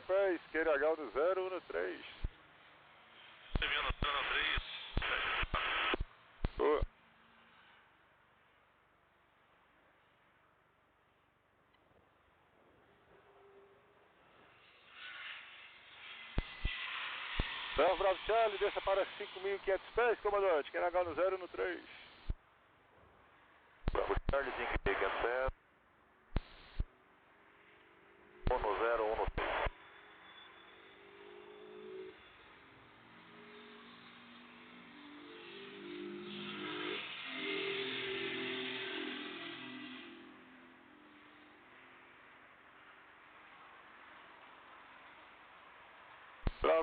pé, isqueira H do 013. Recebendo 013. Boa. Bravo Charlie, desça para 5.500 pés, comandante, isqueira H do 013. Bravo Charlie, 5.500 pés. 1013.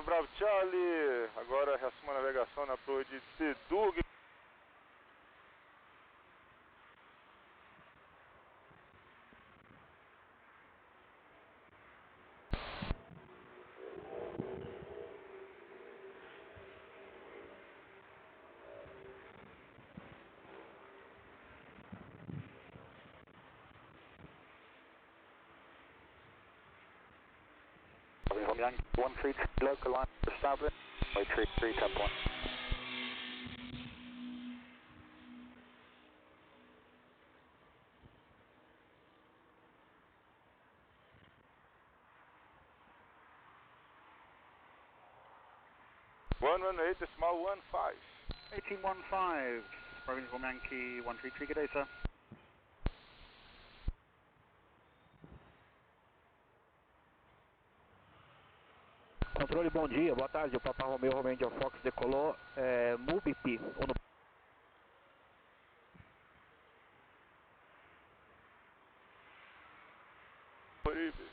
Bravo Charlie, agora reassuma a navegação na proa de Tedug. Young 133 local line for starboard, 133 top 1. One 18.15. 1815, Provincial Yankee 133, good day, sir. Controle, bom dia, boa tarde, o Papa Romeo Romeo India Fox decolou, MUBIP, ou no... Oribe.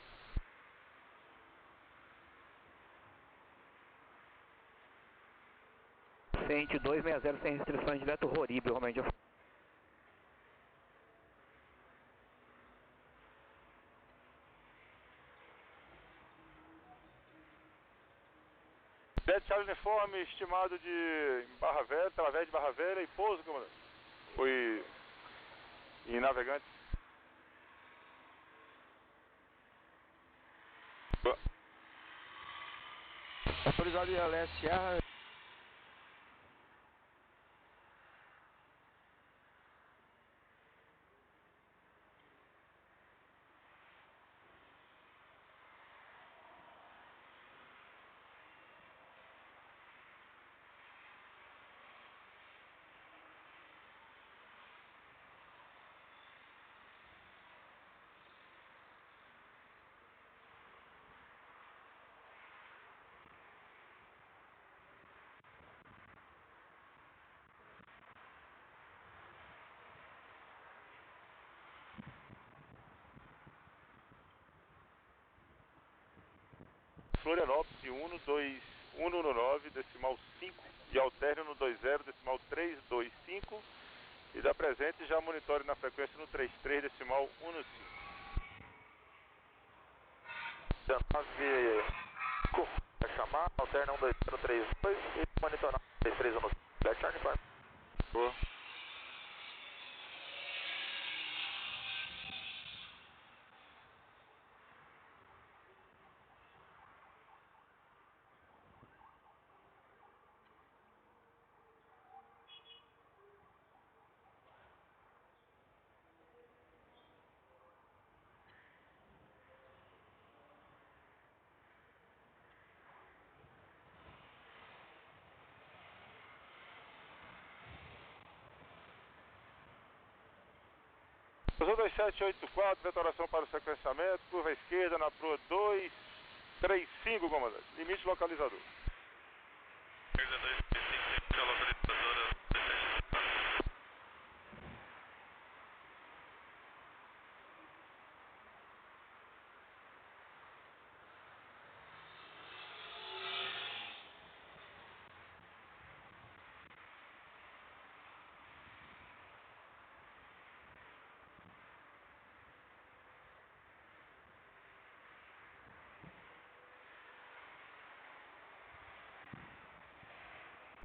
Cente 260 sem restrições, direto Roribe, Romeo India Fox. Jet Charlie uniforme, estimado de Barra Velha, através de Barra Velha e pouso, comandante. Foi em Navegantes. Autorizado em Leste Sierra. Florianópolis 119, decimal 5 e alterne no 20, decimal 325 e da presente já monitore na frequência no 33, decimal 15. 19, vai chamar, alterna 12032 e monitorar 3315. Black Charlie, informe. Boa. Posição 2784, detonação para o sequenciamento, curva à esquerda na proa 235, comandante. Limite localizador. Perda 235, localizadora 17.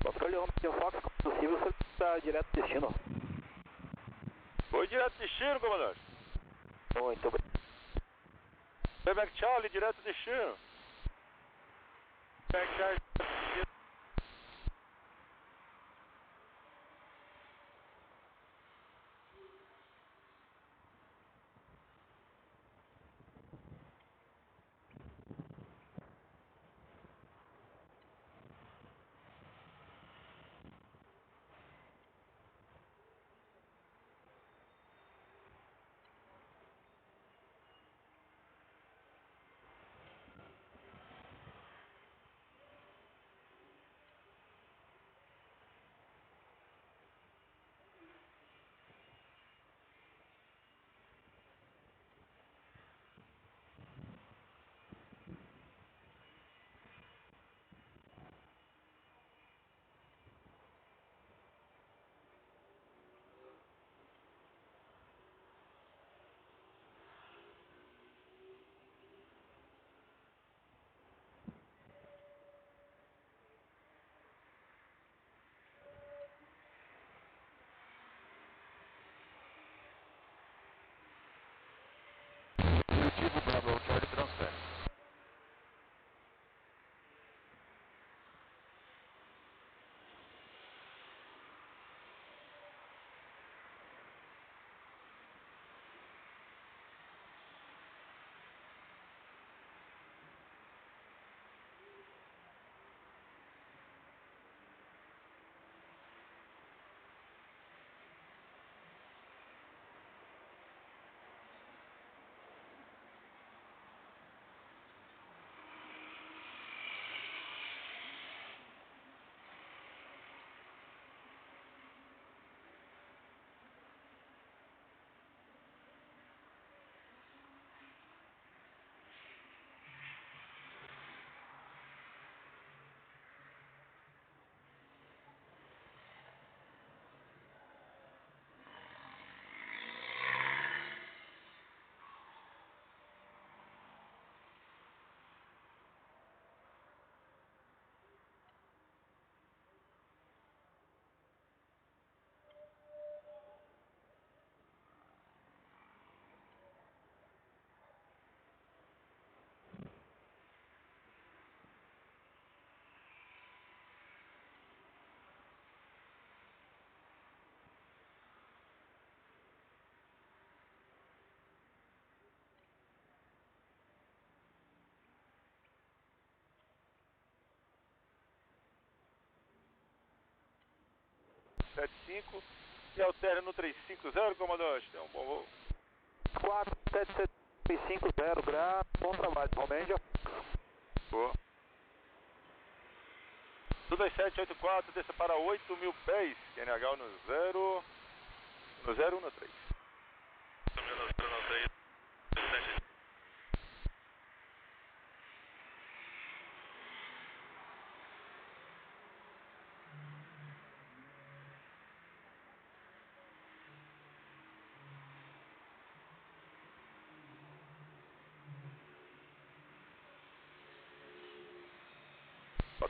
Controle Romeo Fox, como possível, você está direto destino. Foi direto destino, comandante. Muito bem. Quebec Charlie, direto destino. Backyard. 75 e altera no 350, comandante. Tem um bom voo. 47750, grau, bom trabalho, Romênia. Boa. 2784, desça para 8.000 pés, QNH no 0, no 013. 013, 7.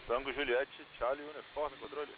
Tango Juliette, Charlie, uniforme, controle.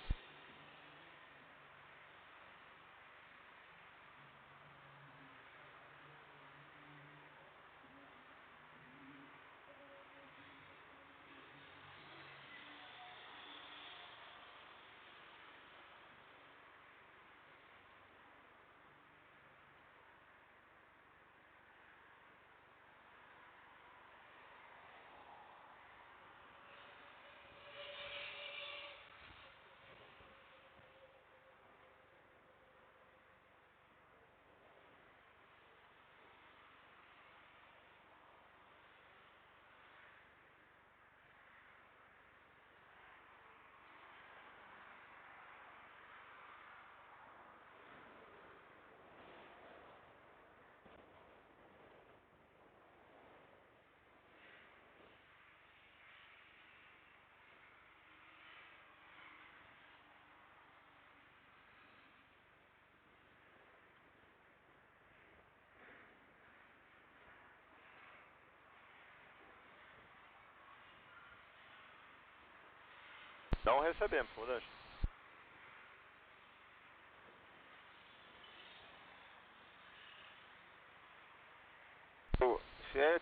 Não recebemos, comandante.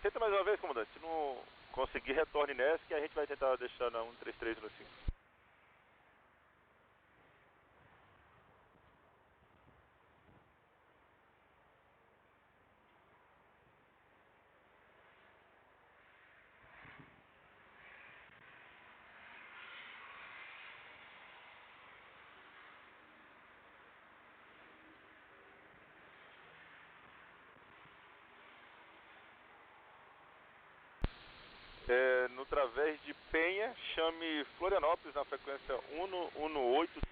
Tenta mais uma vez, comandante. No conseguir, retorne nessa que a gente vai tentar deixar na 133 no 5. No través de Penha, chame Florianópolis na frequência 118.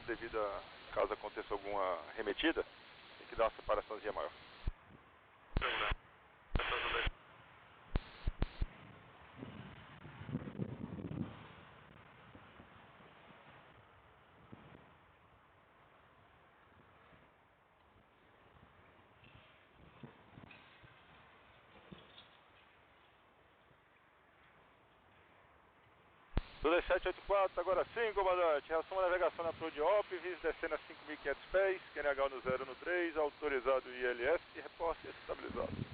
Devido a caso aconteça alguma remetida, tem que dar uma separaçãozinha maior. Tudo 784, agora sim, comandante. Reação à navegação na Pro de Opvis, descendo a 5.500 pés, QNH no 0 no 3, autorizado ILS, reporte estabilizado.